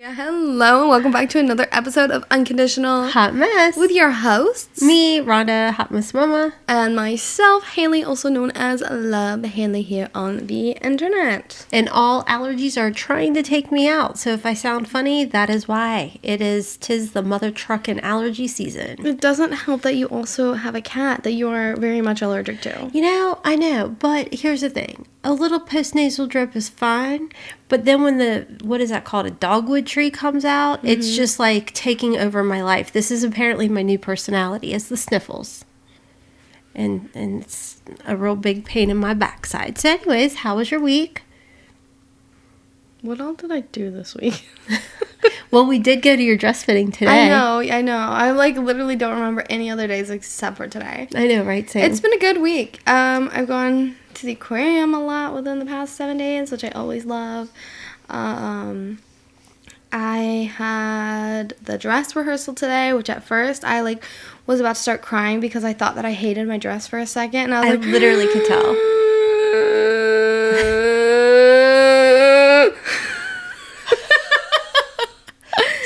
Yeah, hello and welcome back to another episode of Unconditional HotMess with your hosts, me, Rhonda, HotMess Mama, and myself, Haley, also known as Love Haley here on the internet. and all allergies are trying to take me out. So if I sound funny, that is why. Tis the mother truckin' allergy season. It doesn't help that you also have a cat that you are very much allergic to. You know, I know, but here's the thing. A little postnasal drip is fine, but then when what is that called? A dogwood tree comes out, it's just like taking over my life. This is apparently my new personality, is the sniffles. And it's a real big pain in my backside. So anyways, how was your week? What all did I do this week? Well, we did go to your dress fitting today. I know. I literally don't remember any other days except for today. I know, right? Same. It's been a good week. I've gone to the aquarium a lot within the past 7 days, which I always love. I had the dress rehearsal today, which at first I was about to start crying because I thought that I hated my dress for a second, and I literally could tell.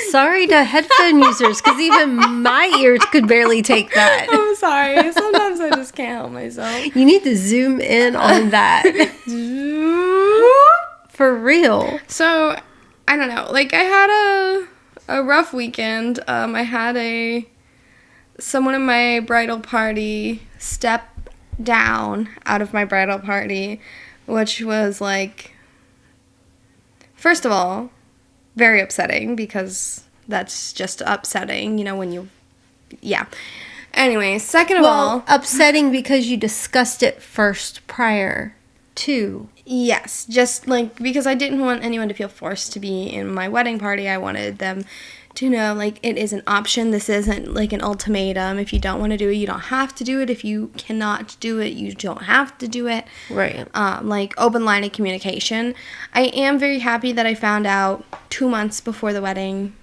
Sorry to headphone users, because even my ears could barely take that. I'm sorry. Sometimes I just can't help myself. You need to zoom in on that. For real. So, I don't know. I had a rough weekend. I had someone in my bridal party step down out of my bridal party, which was first of all, very upsetting because that's just upsetting, Anyway, second of all, upsetting because you discussed it first prior to. Yes, just because I didn't want anyone to feel forced to be in my wedding party. I wanted them to know it is an option. This isn't an ultimatum. If you don't want to do it, you don't have to do it. If you cannot do it, you don't have to do it. Right. Open line of communication. I am very happy that I found out 2 months before the wedding.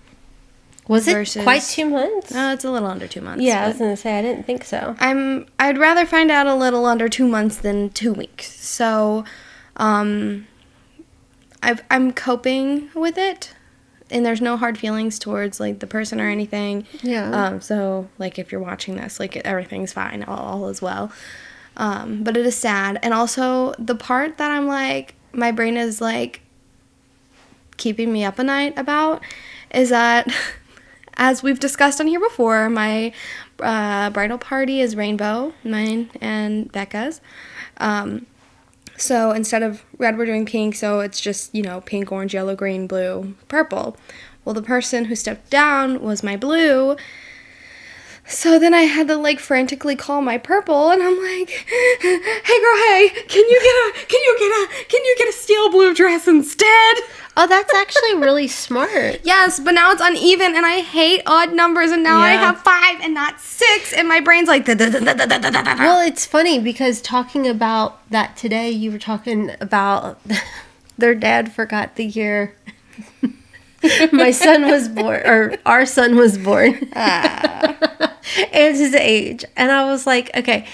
Was it quite 2 months? It's a little under 2 months. Yeah, I was going to say, I didn't think so. I'd rather find out a little under 2 months than 2 weeks. So, I'm coping with it. And there's no hard feelings towards, the person or anything. Yeah. So, if you're watching this, everything's fine. All is well. But it is sad. And also, the part that I'm, my brain is, keeping me up at night about is that, as we've discussed on here before, my bridal party is rainbow, mine and Becca's. So instead of red, we're doing pink, so it's just, pink, orange, yellow, green, blue, purple. Well, the person who stepped down was my blue, so then I had to, frantically call my purple, and I'm like, hey, girl, hey, can you get a steel blue dress instead? Oh, that's actually really smart. Yes, but now it's uneven, and I hate odd numbers, and now I have 5 and not 6, and my brain's like... Well, it's funny, because talking about that today, you were talking about their dad forgot the year my son was born, or our son was born, and his age. And I was like, okay,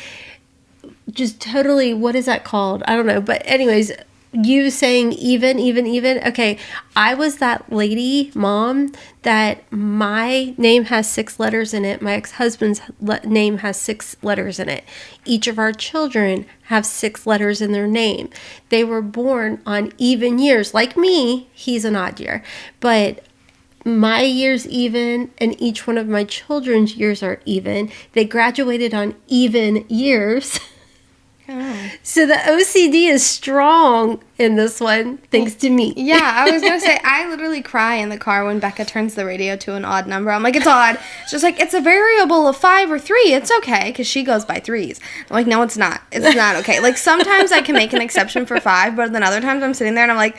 just totally, what is that called? I don't know. But anyways... You saying even. Okay, I was that lady, mom, that my name has 6 letters in it. My ex-husband's name has 6 letters in it. Each of our children have 6 letters in their name. They were born on even years. Like me, he's an odd year. But my year's even, and each one of my children's years are even. They graduated on even years. Oh. So the OCD is strong in this one, thanks to me. Yeah, I was going to say, I literally cry in the car when Becca turns the radio to an odd number. I'm like, it's odd. She's like, it's a variable of 5 or 3. It's okay, because she goes by 3s. I'm like, no, it's not. It's not okay. Sometimes I can make an exception for 5, but then other times I'm sitting there and I'm like...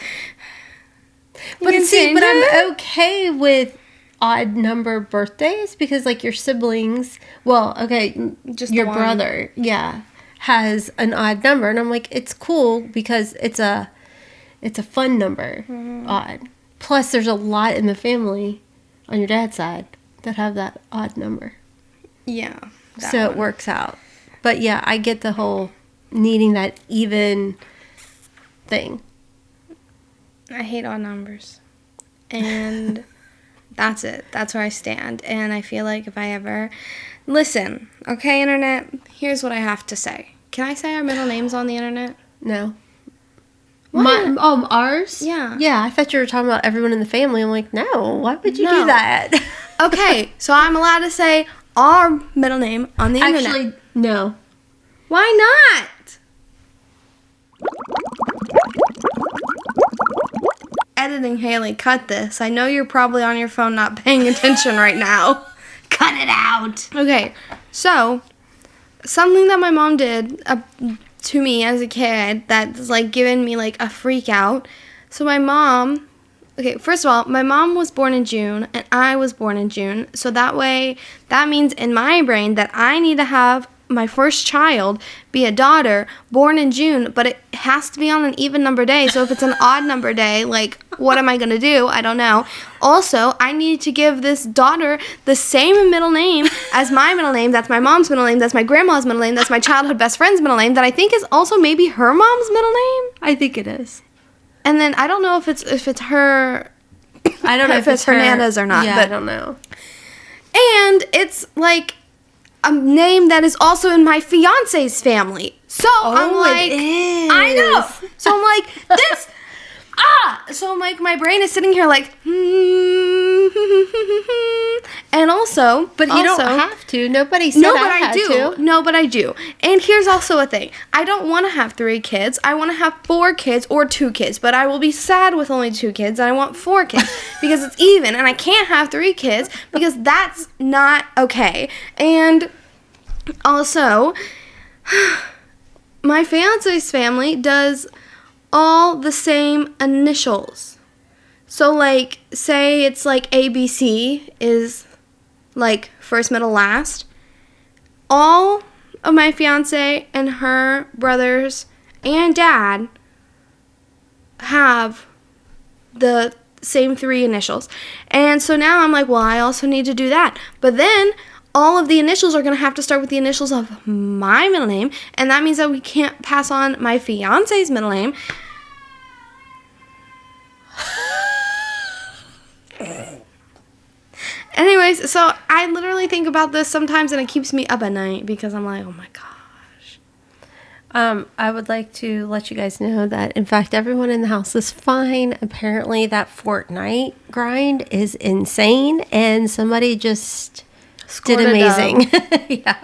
But I'm okay with odd number birthdays, because, your siblings... Well, okay, just your brother, yeah... has an odd number, and I'm like, it's cool because it's a fun number, odd. Plus, there's a lot in the family on your dad's side that have that odd number. Yeah. So it works out. But yeah, I get the whole needing that even thing. I hate odd numbers. and that's it. That's where I stand. And I feel like if I ever... Listen, okay, internet, here's what I have to say. Can I say our middle names on the internet? No. Why? Ours? Yeah. Yeah, I thought you were talking about everyone in the family. I'm like, no, why would you do that? Okay, so I'm allowed to say our middle name on the internet. Actually, no. Why not? Editing, Haley, cut this. I know you're probably on your phone not paying attention right now. Cut it out. Okay, so something that my mom did to me as a kid that's like given me like a freak out. So my mom, okay, first of all, my mom was born in June and I was born in June. So that way, that means in my brain that I need to have my first child be a daughter born in June, but it has to be on an even number day. So if it's an odd number day, like, what am I going to do? I don't know. Also, I need to give this daughter the same middle name as my middle name. That's my mom's middle name. That's my grandma's middle name. That's my childhood best friend's middle name that I think is also maybe her mom's middle name. I think it is. And then I don't know if it's her. I don't know if it's her Nana's or not. Yeah, but, I don't know. And it's like a name that is also in my fiance's family. So I'm like, it is. I know. So I'm like, this, So I'm like, my brain is sitting here like, and also, but you don't have to. Nobody said I had to. No, but I do. And here's also a thing. I don't want to have 3 kids. I want to have 4 kids or 2 kids, but I will be sad with only 2 kids, and I want 4 kids because it's even, and I can't have 3 kids because that's not okay. And also, my fiance's family does all the same initials. So, like, say it's like ABC is like first, middle, last. All of my fiance and her brothers and dad have the same 3 initials. And so now I'm like, well, I also need to do that. But then all of the initials are going to have to start with the initials of my middle name, and that means that we can't pass on my fiance's middle name. Anyways, so I literally think about this sometimes, and it keeps me up at night because I'm like, oh my gosh. I would like to let you guys know that, in fact, everyone in the house is fine. Apparently, that Fortnite grind is insane, and somebody just did amazing. Yeah.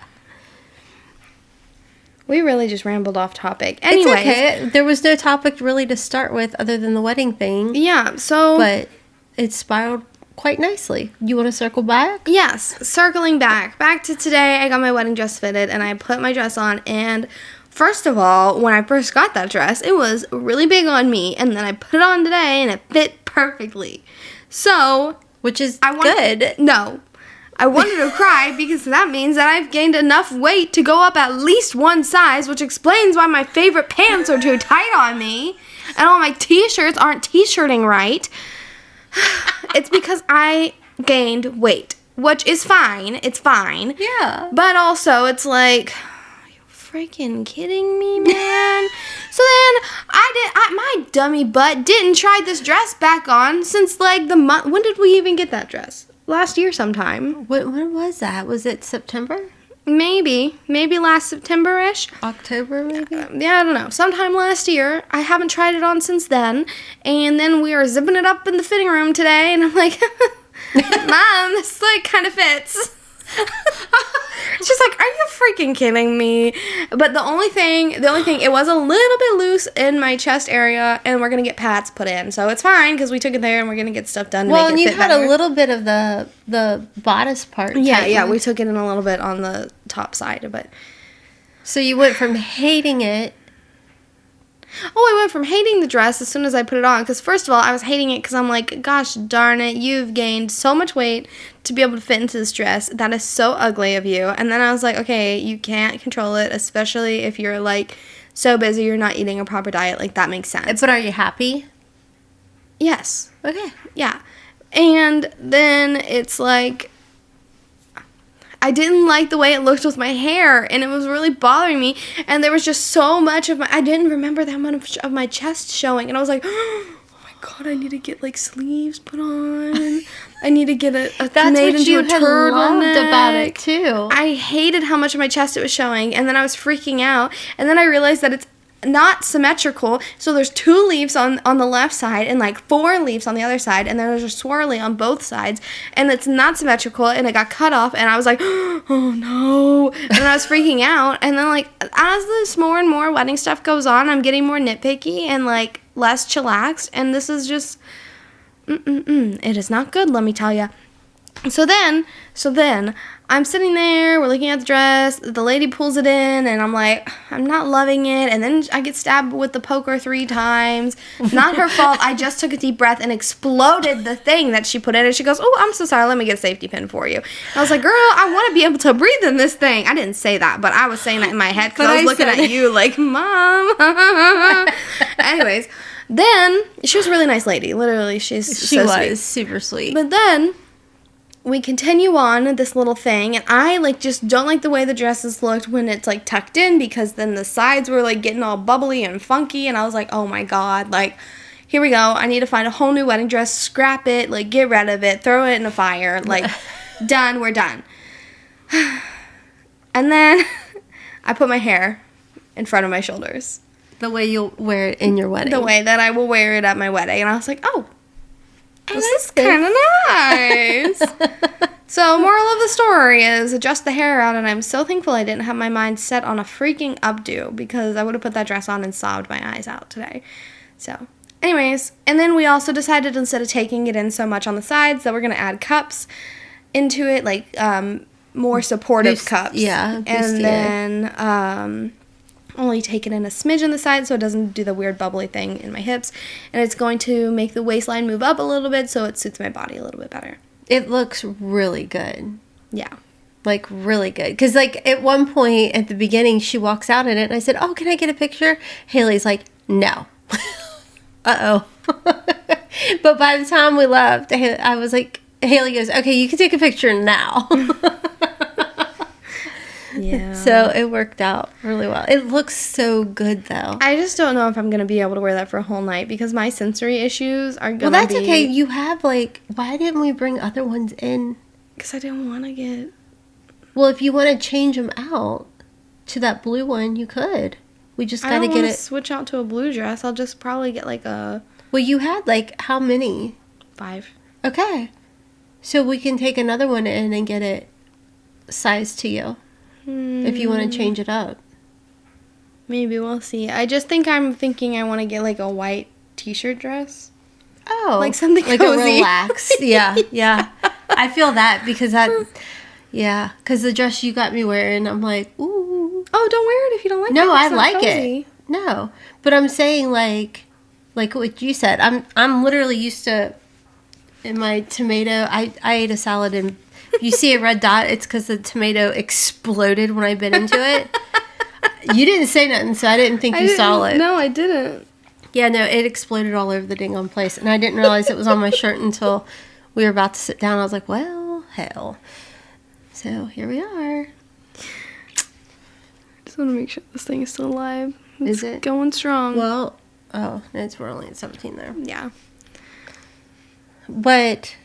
We really just rambled off topic. Anyways. It's okay. There was no topic really to start with other than the wedding thing. Yeah, so. But it spiraled quite nicely. You want to circle back? Yes, circling back. Back to today, I got my wedding dress fitted, and I put my dress on, and first of all, when I first got that dress, it was really big on me, and then I put it on today, and it fit perfectly. So. Which is good. No. I wanted to cry because that means that I've gained enough weight to go up at least 1 size, which explains why my favorite pants are too tight on me, and all my t-shirts aren't t-shirting right. It's because I gained weight, which is fine. It's fine. Yeah. But also, it's like, are you freaking kidding me, man? So then, my dummy butt didn't try this dress back on since, like, the month. When did we even get that dress? Last year sometime. When was that? Was it September? Maybe last September-ish. October, maybe? Yeah, I don't know. Sometime last year. I haven't tried it on since then. And then we are zipping it up in the fitting room today, and I'm like, Mom, this like kind of fits. She's like, are you freaking kidding me? But the only thing, it was a little bit loose in my chest area, and we're going to get pads put in. So it's fine, because we took it there, and we're going to get stuff done to make it fit better. Well, and you had a little bit of the bodice part. Yeah, we took it in a little bit on the top side, but. So you went from hating it. Oh, I went from hating the dress as soon as I put it on. Because first of all, I was hating it because I'm like, gosh darn it, you've gained so much weight to be able to fit into this dress. That is so ugly of you. And then I was like, okay, you can't control it, especially if you're like so busy you're not eating a proper diet. Like, that makes sense. But are you happy? Yes. Okay. Yeah. And then it's like, I didn't like the way it looked with my hair, and it was really bothering me, and there was just so much of I didn't remember that much of my chest showing, and I was like, oh my God, I need to get, like, sleeves put on. I need to get a That's made what into you a had turtleneck. loved about it, too. I hated how much of my chest it was showing, and then I was freaking out, and then I realized that it's not symmetrical, so there's 2 leaves on the left side and like 4 leaves on the other side, and then there's a swirly on both sides, and it's not symmetrical, and it got cut off, and I was like, oh no, and I was freaking out. And then, like, as this more and more wedding stuff goes on, I'm getting more nitpicky and, like, less chillaxed, and this is just it is not good, let me tell you. So then I'm sitting there, we're looking at the dress, the lady pulls it in, and I'm like, I'm not loving it, and then I get stabbed with the poker 3 times. Not her fault, I just took a deep breath and exploded the thing that she put in, and she goes, oh, I'm so sorry, let me get a safety pin for you. And I was like, girl, I want to be able to breathe in this thing. I didn't say that, but I was saying that in my head, because I was looking at you like, Mom. Anyways, then, she was a really nice lady, literally, she was super sweet. But then we continue on this little thing, and I, like, just don't like the way the dresses looked when it's, like, tucked in, because then the sides were, like, getting all bubbly and funky, and I was like, oh my God, like, here we go, I need to find a whole new wedding dress, scrap it, like, get rid of it, throw it in a fire, like, done, we're done. And then I put my hair in front of my shoulders. The way you'll wear it in your wedding. The way that I will wear it at my wedding, and I was like, oh, this is kind of nice. So, moral of the story is adjust the hair out, and I'm so thankful I didn't have my mind set on a freaking updo, because I would have put that dress on and sobbed my eyes out today. So, anyways, and then we also decided, instead of taking it in so much on the sides, that we're going to add cups into it, like more supportive cups. Yeah. And then only take it in a smidge on the side so it doesn't do the weird bubbly thing in my hips, and it's going to make the waistline move up a little bit so it suits my body a little bit better. It looks really good. Yeah. Like, really good. Because, like, at one point at the beginning, she walks out in it, and I said, oh, can I get a picture? Haley's like, no. Uh-oh. But by the time we left, I was like, Haley goes, okay, you can take a picture now. Yeah. So it worked out really well. It looks so good, though. I just don't know if I'm going to be able to wear that for a whole night, because my sensory issues are going to be... Well, that's okay. You have, like... Why didn't we bring other ones in? Because I didn't want to get... Well, if you want to change them out to that blue one, you could. We just got to get it... I don't want to switch out to a blue dress. I'll just probably get, like, a... Well, you had, like, how many? 5. Okay. So we can take another one in and get it sized to you. If you want to change it up. Maybe, we'll see. I'm thinking I want to get, like, a white t-shirt dress. Oh. Like something like cozy. Like a relaxed. Yeah. I feel that because yeah. Because the dress you got me wearing, I'm like, ooh. Oh, don't wear it if you don't like it. No, I It's like cozy. it. No. But I'm saying, like what you said. I'm literally used to, in my tomato, I ate a salad and you see a red dot, it's because the tomato exploded when I bit into it. You didn't say nothing, so I didn't think you saw it. No, I didn't. Yeah, no, it exploded all over the dang on place, and I didn't realize it was on my shirt until we were about to sit down. I was like, well, hell. So, here we are. Just want to make sure this thing is still alive. Is it? Going strong. Well, we're only at 17 there. Yeah. But...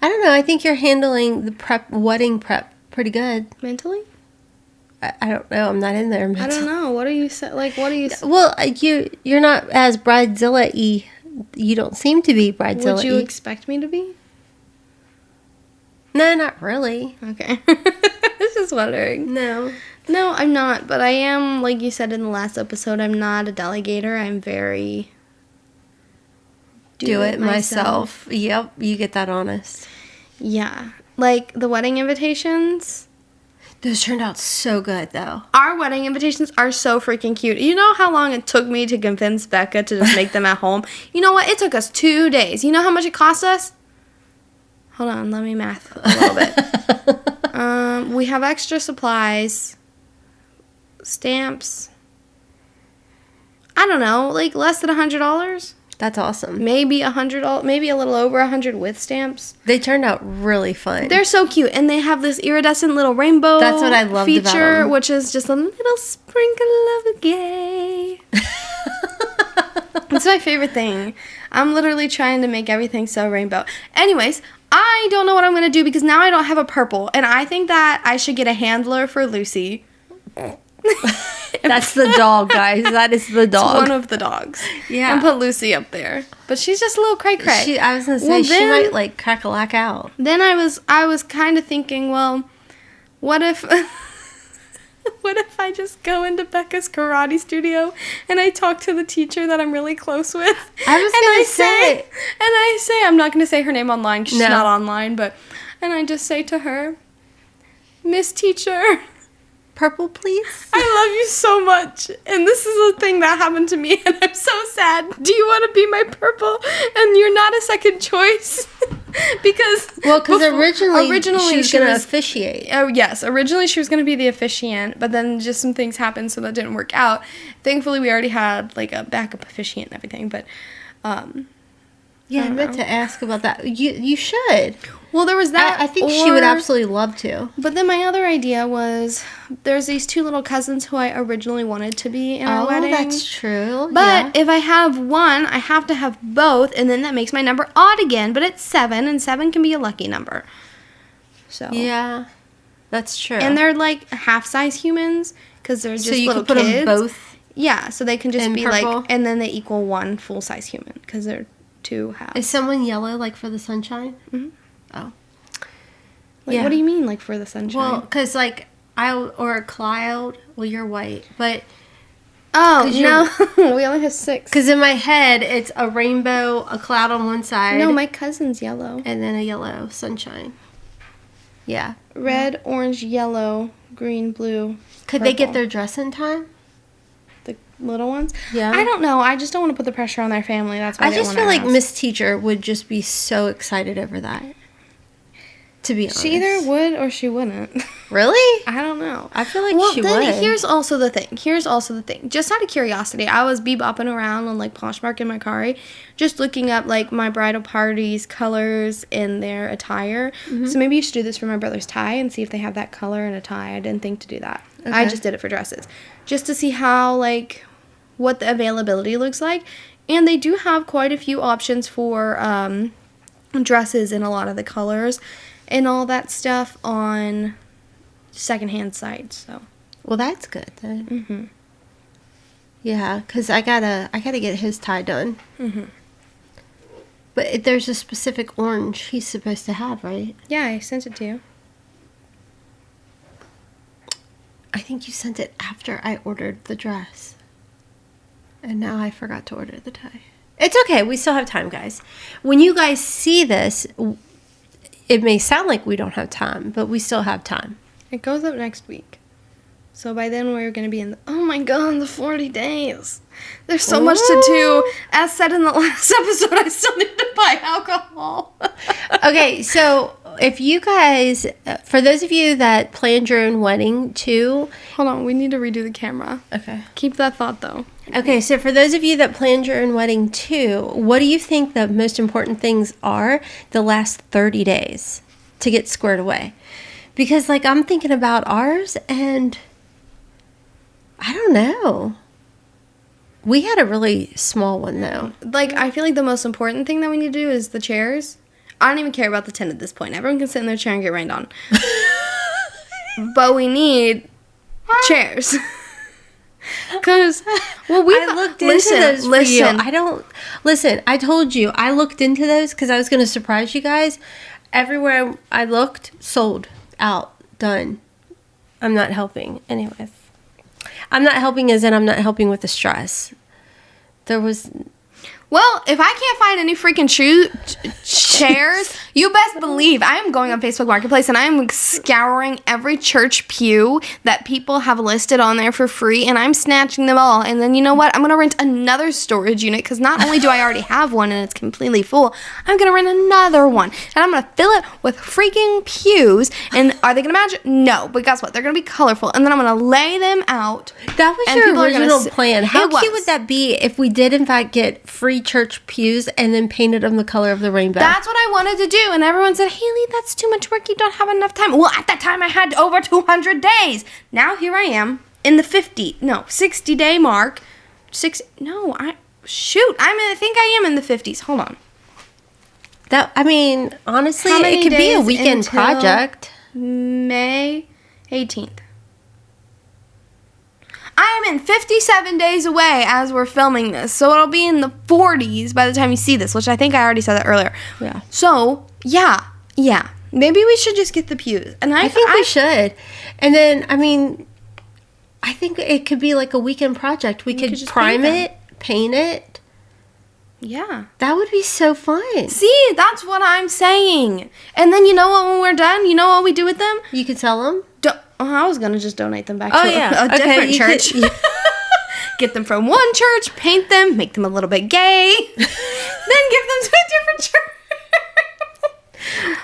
I don't know. I think you're handling the wedding prep pretty good. Mentally? I don't know. I'm not in there mentally. I don't know. What are you like? What are you? Well, you're not as bridezilla-y. You don't seem to be bridezilla-y. Would you expect me to be? No, not really. Okay. I was just wondering. No, I'm not. But I am, like you said in the last episode, I'm not a delegator. I'm very... Do it myself. Yep, you get that honest. Yeah. Like, the wedding invitations. Those turned out so good, though. Our wedding invitations are so freaking cute. You know how long it took me to convince Becca to just make them at home? You know what? It took us 2 days. You know how much it cost us? Hold on. Let me math a little bit. We have extra supplies. Stamps. I don't know. Like, less than $100? That's awesome. Maybe $100, maybe a little over 100 with stamps. They turned out really fun. They're so cute, and they have this iridescent little rainbow. That's what I loved feature, about them. which is just a little sprinkle of gay. It's my favorite thing. I'm literally trying to make everything so rainbow. Anyways, I don't know what I'm going to do because now I don't have a purple. And I think that I should get a handler for Lucy. That's the dog, guys. That is the dog. It's one of the dogs. Yeah. And put Lucy up there. But she's just a little cray-cray. I was going to say, she might, like, crack-a-lack out. Then I was kind of thinking, well, what if... What if I just go into Becca's karate studio and I talk to the teacher that I'm really close with? I say, I'm not going to say her name online because she's not online, and I just say to her, Miss Teacher, purple, please? I love you so much, and this is a thing that happened to me, and I'm so sad. Do you want to be my purple? And you're not a second choice. Because originally she was going to officiate. Oh, yes. Originally, she was going to be the officiant, but then just some things happened, so that didn't work out. Thankfully, we already had, like, a backup officiant and everything, but, yeah, I meant to ask about that. You should. Well, there was that. I think she would absolutely love to. But then my other idea was there's these two little cousins who I originally wanted to be in our wedding. Oh, that's true. But if I have one, I have to have both, and then that makes my number odd again. But it's 7, and 7 can be a lucky number. So yeah, that's true. And they're like half-size humans because they're just so you little can put kids. them both. Yeah, so they can just be purple? like, and then they equal one full-size human because they're 2 halves. Is someone yellow, like for the sunshine? Mm-hmm. Oh. Like, what do you mean, like, for the sunshine? Well, because, like, or a cloud. Well, you're white, but... Oh, no. We only have 6. Because in my head, it's a rainbow, a cloud on one side. No, my cousin's yellow. And then a yellow sunshine. Yeah. Red, orange, yellow, green, blue, Could they get their dress in time? The little ones? Yeah. I don't know. I just don't want to put the pressure on their family. That's why I just feel like Miss Teacher would just be so excited over that. To be honest. She either would or she wouldn't. Really? I don't know. I feel like she then would. Here's also the thing. Just out of curiosity, I was bebopping around on, like, Poshmark and Mercari, just looking up, like, my bridal party's colors in their attire. Mm-hmm. So maybe you should do this for my brother's tie and see if they have that color in a tie. I didn't think to do that. Okay. I just did it for dresses. Just to see how, like, what the availability looks like. And they do have quite a few options for dresses in a lot of the colors and all that stuff on secondhand sites. So, well, that's good then. Mm-hmm. Yeah, because I gotta get his tie done. Mm-hmm. But there's a specific orange he's supposed to have, right? Yeah, I sent it to you. I think you sent it after I ordered the dress. And now I forgot to order the tie. It's okay. We still have time, guys. When you guys see this, it may sound like we don't have time, but we still have time. It goes up next week. So by then we're going to be in the 40 days. There's so much to do. As said in the last episode, I still need to buy alcohol. Okay, so if you guys, for those of you that planned your own wedding too. Hold on, we need to redo the camera. Okay. Keep that thought though. Okay, so for those of you that planned your own wedding too, what do you think the most important things are the last 30 days to get squared away? Because, like, I'm thinking about ours, and I don't know. We had a really small one, though. Like, I feel like the most important thing that we need to do is the chairs. I don't even care about the tent at this point. Everyone can sit in their chair and get rained on. But we need chairs. Because, well, I looked into those for you. I told you, I looked into those because I was going to surprise you guys. Everywhere I looked, sold out, done. I'm not helping. Anyways. I'm not helping as in I'm not helping with the stress. There was... Well, if I can't find any freaking chairs, you best believe I am going on Facebook Marketplace and I am scouring every church pew that people have listed on there for free, and I'm snatching them all. And then, you know what? I'm going to rent another storage unit because not only do I already have one and it's completely full, I'm going to rent another one. And I'm going to fill it with freaking pews. And are they going to match? No. But guess what? They're going to be colorful. And then I'm going to lay them out. That was your original plan. How cute would that be if we did, in fact, get free church pews and then painted them the color of the rainbow? That's what I wanted to do, and everyone said, Haley, that's too much work, you don't have enough time. Well, at that time I had over 200 days. Now here I am in the 60-day mark. shoot, I think I am in the 50s. Hold on. Honestly, How many it could be a days weekend until project. May 18th. I am in 57 days away as we're filming this. So it'll be in the 40s by the time you see this, which I think I already said that earlier. Yeah. So, yeah. Maybe we should just get the pews. And I think we should. And then, I think it could be like a weekend project. We could just prime it, paint it. Yeah. That would be so fun. See, that's what I'm saying. And then you know what, when we're done, you know what we do with them? You could sell them? I was going to just donate them back to yeah. a different church. Get them from one church, paint them, make them a little bit gay, then give them to a different church.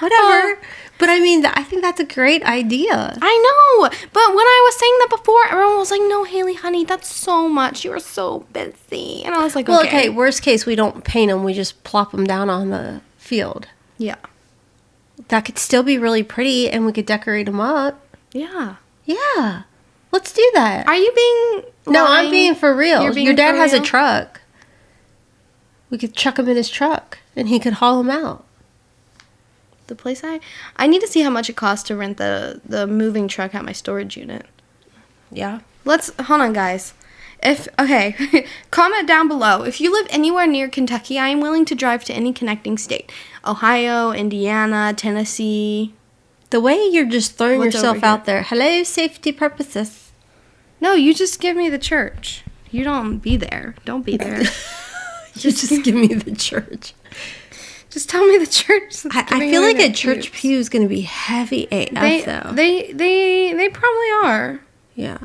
Whatever. But I think that's a great idea. I know. But when I was saying that before, everyone was like, no, Haley, honey, that's so much. You are so busy. And I was like, okay. Worst case, we don't paint them. We just plop them down on the field. Yeah. That could still be really pretty, and we could decorate them up. Yeah. Yeah. Let's do that. Are you being No, lying? I'm being for real. Your dad has a real? truck. We could chuck him in his truck, and he could haul them out. The place I need to see how much it costs to rent the moving truck at my storage unit. Yeah. Hold on, guys. Comment down below. If you live anywhere near Kentucky, I am willing to drive to any connecting state. Ohio, Indiana, Tennessee. The way you're just throwing What's yourself over out there. Hello, safety purposes. No, you just give me the church. You don't be there. Don't be there. Just give me the church. Just tell me the church. I feel like a church pew is going to be heavy AF, though. They probably are. Yeah.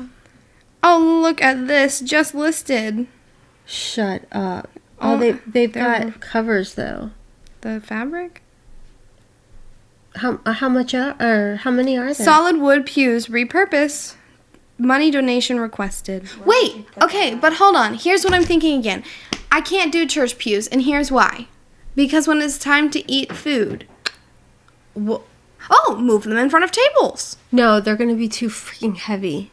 Oh, look at this. Just listed. Shut up. They've got covers, though. The fabric? How much how many are there? Solid wood pews, repurpose. Money donation requested. Wait, okay, but hold on. Here's what I'm thinking again. I can't do church pews, and here's why. Because when it's time to eat food, move them in front of tables. No, they're going to be too freaking heavy.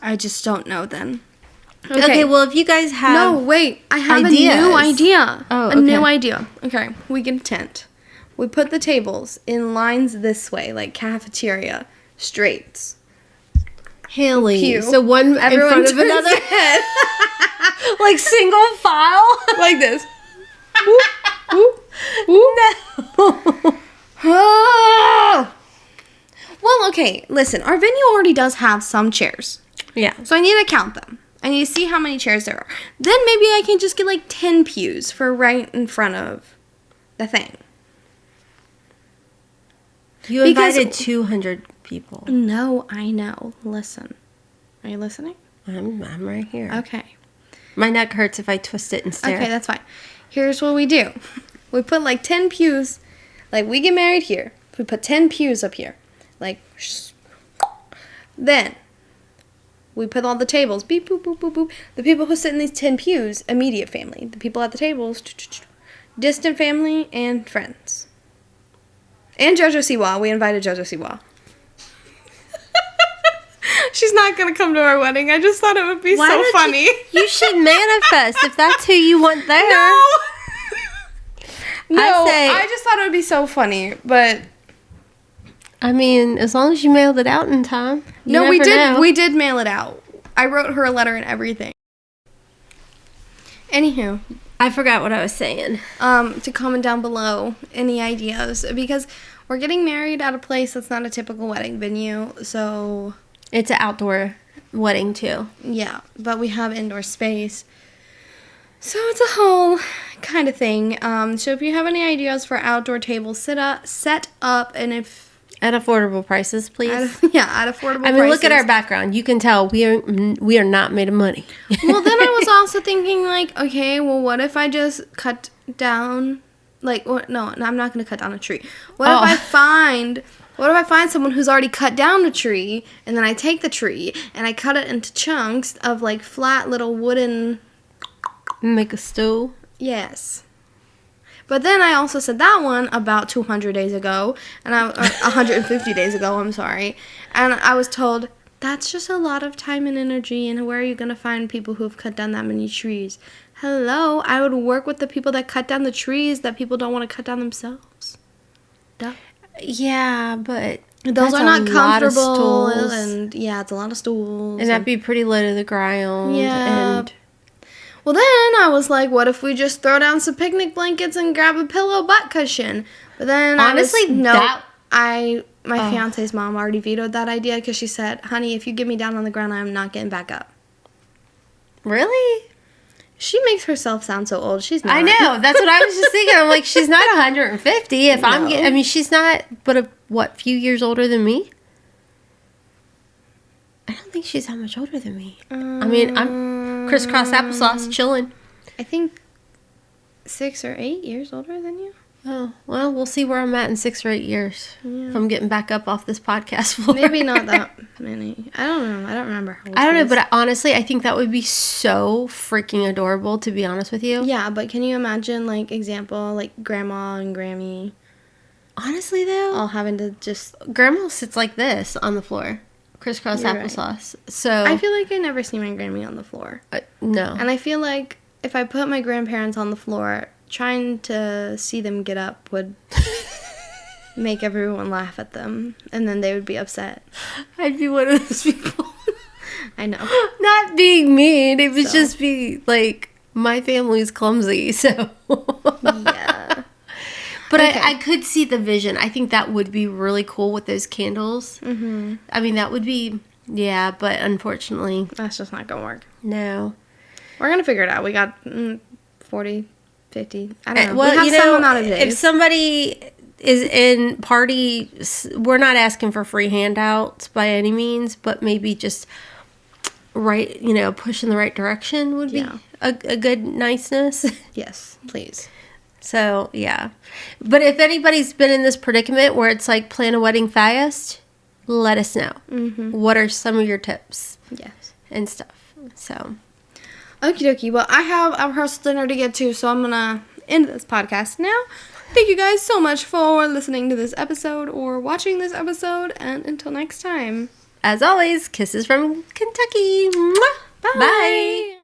I just don't know then. Okay, well, if you guys have No, wait. I have ideas. a new idea. Oh, A new okay. idea. Okay, we get a tent. We put the tables in lines this way, like cafeteria, straights. Haley. Pew. So one Everyone in front of turns another. their head. Like single file? Like this. Whoop, whoop, whoop. No. Oh! Well, okay, listen. Our venue already does have some chairs. Yeah. So I need to count them. I need to see how many chairs there are. Then maybe I can just get like 10 pews for right in front of the thing. You invited 200 people. No, I know. Listen. Are you listening? I'm right here. Okay. My neck hurts if I twist it and stare. Okay, that's fine. Here's what we do. We put like 10 pews. Like we get married here. We put 10 pews up here. Like, then we put all the tables. Beep, boop, boop, boop, boop. The people who sit in these 10 pews, immediate family. The people at the tables, distant family and friends. And JoJo Siwa. We invited JoJo Siwa. She's not going to come to our wedding. I just thought it would be so funny. You should manifest if that's who you want there. No, I just thought it would be so funny, but I mean, as long as you mailed it out in time. No, we did. Know. We did mail it out. I wrote her a letter and everything. Anywho, I forgot what I was saying. to comment down below any ideas, because we're getting married at a place that's not a typical wedding venue, so It's an outdoor wedding too. yeah, but we have indoor space. So it's a whole kind of thing. So if you have any ideas for outdoor tables, set up, and if At affordable prices, please. at affordable prices. I mean, look at our background. You can tell we are not made of money. Well, then I was also thinking, like, okay, well, what if I just cut down, like, no, I'm not going to cut down a tree. What if I find someone who's already cut down a tree, and then I take the tree, and I cut it into chunks of, like, flat little wooden... Make a stew. Yes. But then I also said that one about 200 days ago, or 150 days ago, I'm sorry, and I was told, that's just a lot of time and energy, and where are you going to find people who have cut down that many trees? Hello, I would work with the people that cut down the trees that people don't want to cut down themselves. Duh. Yeah, but those are not comfortable, and yeah, it's a lot of stools. And that'd be pretty low to the ground. Yeah. And well, then I was like, what if we just throw down some picnic blankets and grab a pillow butt cushion? But then honestly, my fiance's mom already vetoed that idea because she said, honey, if you get me down on the ground, I'm not getting back up. Really? She makes herself sound so old. She's not. I know. That's what I was just thinking. I'm like, she's not 150. If I'm getting, I mean, she's not, but few years older than me? I don't think she's that much older than me. I mean, I'm crisscross applesauce chilling. I think 6 or 8 years older than you. Oh, well, we'll see where I'm at in 6 or 8 years. Yeah. If I'm getting back up off this podcast floor. Maybe not that many. I don't know. I don't remember how old I don't know, but honestly, I think that would be so freaking adorable, to be honest with you. Yeah, but can you imagine, like, example, like, Grandma and Grammy? Honestly, though. All having to just... Grandma sits like this on the floor. Crisscross applesauce. Right. So I feel like I never see my Grammy on the floor. No. And I feel like if I put my grandparents on the floor, trying to see them get up would make everyone laugh at them, and then they would be upset. I'd be one of those people. I know. Not being mean. It would just be like, my family's clumsy, so. Yeah. But okay. I could see the vision. I think that would be really cool with those candles. Mm-hmm. I mean, that would be, yeah, but unfortunately. That's just not going to work. No. We're going to figure it out. We got 40, 50. I don't know. Well, we have some amount of days. If somebody is in party, we're not asking for free handouts by any means, but maybe just push in the right direction would be a good niceness. Yes, please. So, yeah. But if anybody's been in this predicament where it's like, plan a wedding fast, let us know. Mm-hmm. What are some of your tips? Yes. And stuff. So. Okie dokie. Well, I have a rehearsal dinner to get to, so I'm going to end this podcast now. Thank you guys so much for listening to this episode or watching this episode, and until next time. As always, kisses from Kentucky. Mwah! Bye. Bye.